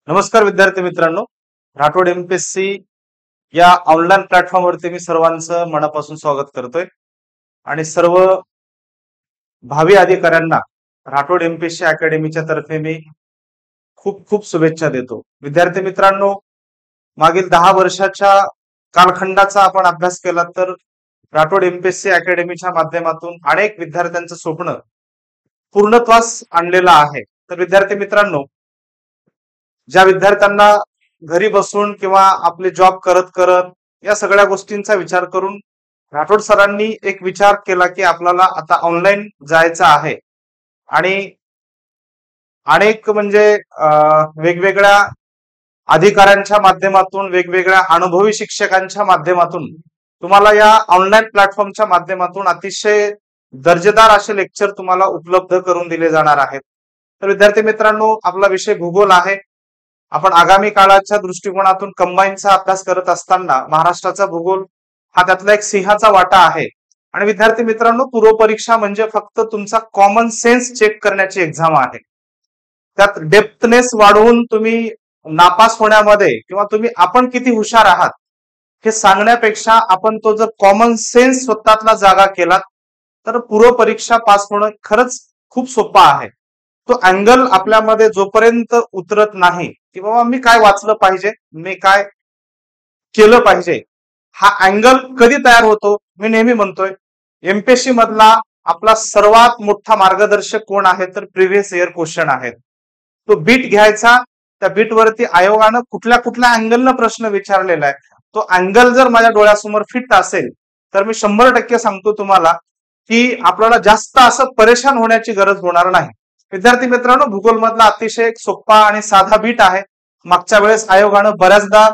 नमस्कार विद्यार्थी मित्रांनो, राठोड एमपीएससी या ऑनलाईन प्लॅटफॉर्मवरती मी सर्वांचं मनापासून स्वागत करतोय आणि सर्व भावी अधिकाऱ्यांना राठोड एमपीएससी अकॅडमीच्या तर्फे मी खूप खूप शुभेच्छा देतो। विद्यार्थी मित्रांनो, मागील 10 वर्षाच्या कालखंडाचा आपण अभ्यास केला तर राठोड एमपीएससी अकॅडमीच्या माध्यमातून अनेक विद्यार्थ्यांचं स्वप्न पूर्णत्वास आणलेलं आहे। तर विद्यार्थी मित्रांनो, ज्या विद्यार्थ्यांना घरी बसून किंवा आपले जॉब करत करत या सगळ्या गोष्टींचा विचार करून राठोड सरांनी एक विचार केला की आपल्याला आता ऑनलाईन जायचं आहे आणि अनेक म्हणजे वेगवेगळ्या अधिकाऱ्यांच्या माध्यमातून, वेगवेगळ्या अनुभवी शिक्षकांच्या माध्यमातून तुम्हाला या ऑनलाईन प्लॅटफॉर्मच्या माध्यमातून अतिशय दर्जेदार असे लेक्चर तुम्हाला उपलब्ध करून दिले जाणार आहेत। तर विद्यार्थी मित्रांनो, आपला विषय भूगोल आहे। आपण आगामी काळाच्या दृष्टिकोनातून कंबाईनचा अभ्यास करत असताना महाराष्ट्राचा भूगोल हा त्यातला एक सिंहाचा वाटा आहे। आणि विद्यार्थी मित्रांनो, पूर्व परीक्षा म्हणजे फक्त तुमचा कॉमन सेन्स चेक करण्याची एक्झाम आहे। त्यात डेप्थनेस वाढवून तुम्ही नापास होण्यामध्ये किंवा आपण किती हुशार आहात हे सांगण्यापेक्षा आपण तो जर कॉमन सेन्स स्वतःतला जागा केला तर पूर्व परीक्षा पास होणं खरंच खूप सोपं आहे। तो अँगल आपल्यामध्ये जोपर्यंत उतरत नाही की बाबा मी काय वाचलं पाहिजे, मी काय केलं पाहिजे, हा अँगल कधी तयार होतो? मी नेहमी म्हणतोय एमपीएससी मधला आपला सर्वात मोठा मार्गदर्शक कोण आहे तर प्रिव्हियस इयर क्वेश्चन आहेत। तो बीट घ्यायचा, त्या बीट वरती आयोगानं कुठल्या कुठल्या अँगलनं प्रश्न विचारलेला आहे, तो अँगल जर माझ्या डोळ्यासमोर फिट असेल तर मी 100% सांगतो तुम्हाला की आपल्याला जास्त असं परेशान होण्याची गरज होणार नाही। विद्यार्थी मित्रांनो, भूगोल मधला अतिशय एक सोपा आणि साधा बीट आहे। मागच्या वेळेस आयोगानं बऱ्याचदा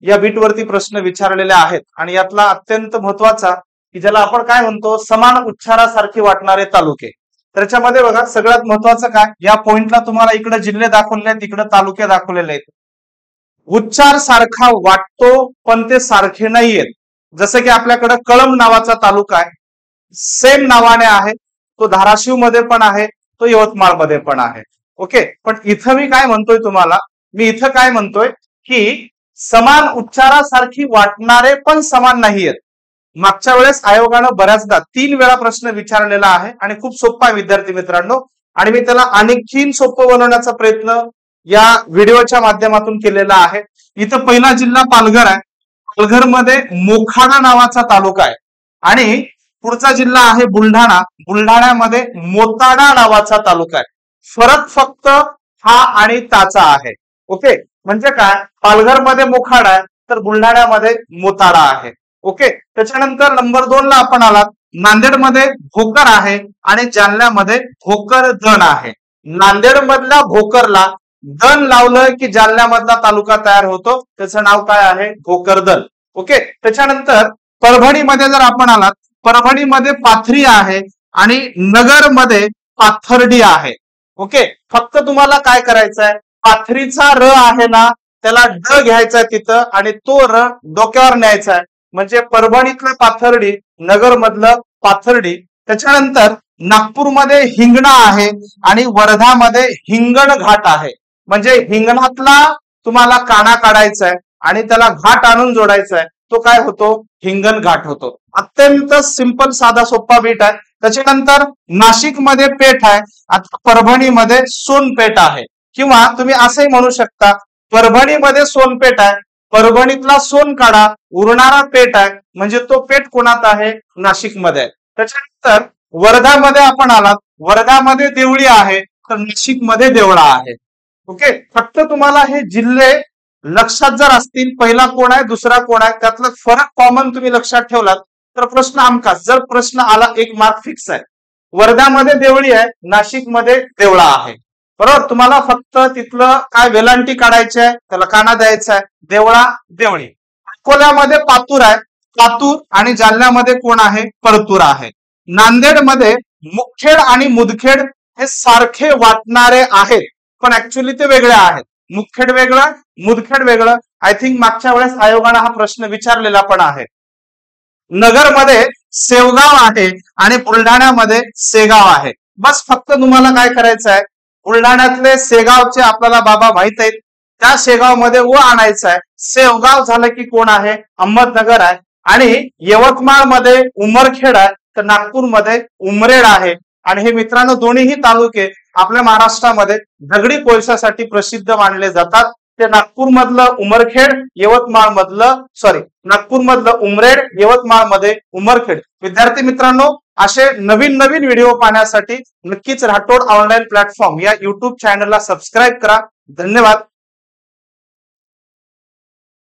या बीट वरती प्रश्न विचारलेले आहेत आणि यातला अत्यंत महत्वाचा की ज्याला आपण काय म्हणतो समान उच्चारासारखे वाटणारे तालुके। त्याच्यामध्ये बघा सगळ्यात महत्वाचं काय, या पॉइंटला तुम्हाला इकडे जिल्हे दाखवले आहेत, इकडे तालुके दाखवलेले आहेत। उच्चार सारखा वाटतो पण ते सारखे नाहीयेत। जसं की आपल्याकडे कळंब नावाचा तालुका आहे, सेम नावाने आहे, तो धाराशिव मध्ये पण आहे, तो यवतमाळ मध्ये पण आहे। ओके, पण इथं मी काय म्हणतोय तुम्हाला, मी इथं काय म्हणतोय की समान उच्चारासारखी वाटणारे पण समान नाहीयेत। मागच्या वेळेस आयोगानं बऱ्याचदा 3 वेळा प्रश्न विचारलेला आहे आणि खूप सोपा आहे विद्यार्थी मित्रांनो, आणि मी त्याला आणखीन सोपं बनवण्याचा प्रयत्न या व्हिडिओच्या माध्यमातून केलेला आहे। इथं पहिला जिल्हा पालघर आहे, पालघर मध्ये मोखाडा नावाचा तालुका आहे आणि पुढचा जिल्हा आहे बुलढाणा, बुलढाण्यामध्ये मोताडा नावाचा तालुका आहे। फरक फक्त हा आणि ताचा आहे। ओके, म्हणजे काय, पालघर मध्ये मोखाडा आहे तर बुलढाण्यामध्ये मोताडा आहे। ओके, त्याच्यानंतर नंबर 2 ला आपण आलात, नांदेड मध्ये भोकर आहे आणि जालन्यामध्ये भोकरदन आहे। नांदेड मधल्या भोकरला दन लावलं की जालन्यामधला तालुका तयार होतो, त्याचं नाव काय आहे, भोकरदन। ओके, त्याच्यानंतर परभणीमध्ये जर आपण आलात, परभणीमध्ये पाथरी आहे आणि नगर मध्ये पाथर्डी आहे। ओके, फक्त तुम्हाला काय करायचं आहे, पाथरीचा र आहे ना त्याला ड घ्यायचा तिथं आणि तो र डोक्यावर न्यायचा आहे, म्हणजे परभणीतलं पाथर्डी, नगर मधलं पाथर्डी। त्याच्यानंतर नागपूरमध्ये हिंगणा आहे आणि वर्धामध्ये हिंगण घाट आहे, म्हणजे हिंगणातला तुम्हाला काना काढायचा आहे आणि त्याला घाट आणून जोडायचा आहे, तो काय होतो, हिंगण घाट होतो। अत्यंत सिंपल साधा सोपा बीट आहे। त्याच्यानंतर नाशिक मध्ये पेठ आहे, आता परभणीमध्ये सोनपेठ आहे, किंवा तुम्ही असंही म्हणू शकता परभणीमध्ये सोनपेठ आहे, परभणीतला सोन काढा, उरणारा पेठ आहे, म्हणजे तो पेठ कोणात आहे, नाशिक मध्ये आहे। त्याच्यानंतर वर्धामध्ये आपण आलात, वर्धामध्ये देवळी आहे तर नाशिक मध्ये देवळा आहे। ओके, फक्त तुम्हाला हे जिल्हे लक्षात जर असतील, पहिला कोण आहे, दुसरा कोण आहे, त्यातला फरक कॉमन तुम्ही लक्षात ठेवलात तर प्रश्न हमखास, जर प्रश्न आला 1 मार्क फिक्स आहे। वर्ध्यामध्ये देवळी आहे, नाशिक मध्ये देवळा आहे, बरोबर। तुम्हाला फक्त तिथलं काय वेलांटी काढायची आहे, त्याला काना द्यायचा आहे, देवळा देवळी। अकोल्यामध्ये पातूर आहे, पातूर, आणि जालन्यामध्ये कोण आहे, परतूर आहे। नांदेडमध्ये मुखेड आणि मुदखेड हे सारखे वाटणारे आहेत पण ऍक्च्युअली ते वेगळे आहेत। मुखेड वेगळं, मुदखेड वेगळं। आय थिंक मागच्या वेळेस आयोगाने हा प्रश्न विचारलेला पण आहे। नगरमध्ये सेवगाव आहे आणि बुलढाण्यामध्ये सेगाव आहे। बस फक्त तुम्हाला काय करायचं आहे, बुलढाण्यातले सेगावचे आपल्याला बाबा माहित आहेत, त्या शेगावमध्ये व आणायचं आहे. शेवगाव झालं की कोण आहे? अहमदनगर आहे. आणि यवतमाळमध्ये उमरखेड आहे, तर नागपूरमध्ये उमरेड आहे. आणि हे मित्रांनो दोन्हीही तालुके आपल्या महाराष्ट्रामध्ये दगडी कोळशासाठी प्रसिद्ध मानले जातात. ते नागपूर मधलं उमरखेड, यवतमाळ मधलं नागपूर मधलं उमरेड, यवतमाळ मध्ये उमरखेड. विद्यार्थी मित्रांनो, असे नवीन नवीन व्हिडिओ पाहण्यासाठी नक्कीच राठोड ऑनलाईन प्लॅटफॉर्म या युट्यूब चॅनलला सबस्क्राईब करा. धन्यवाद.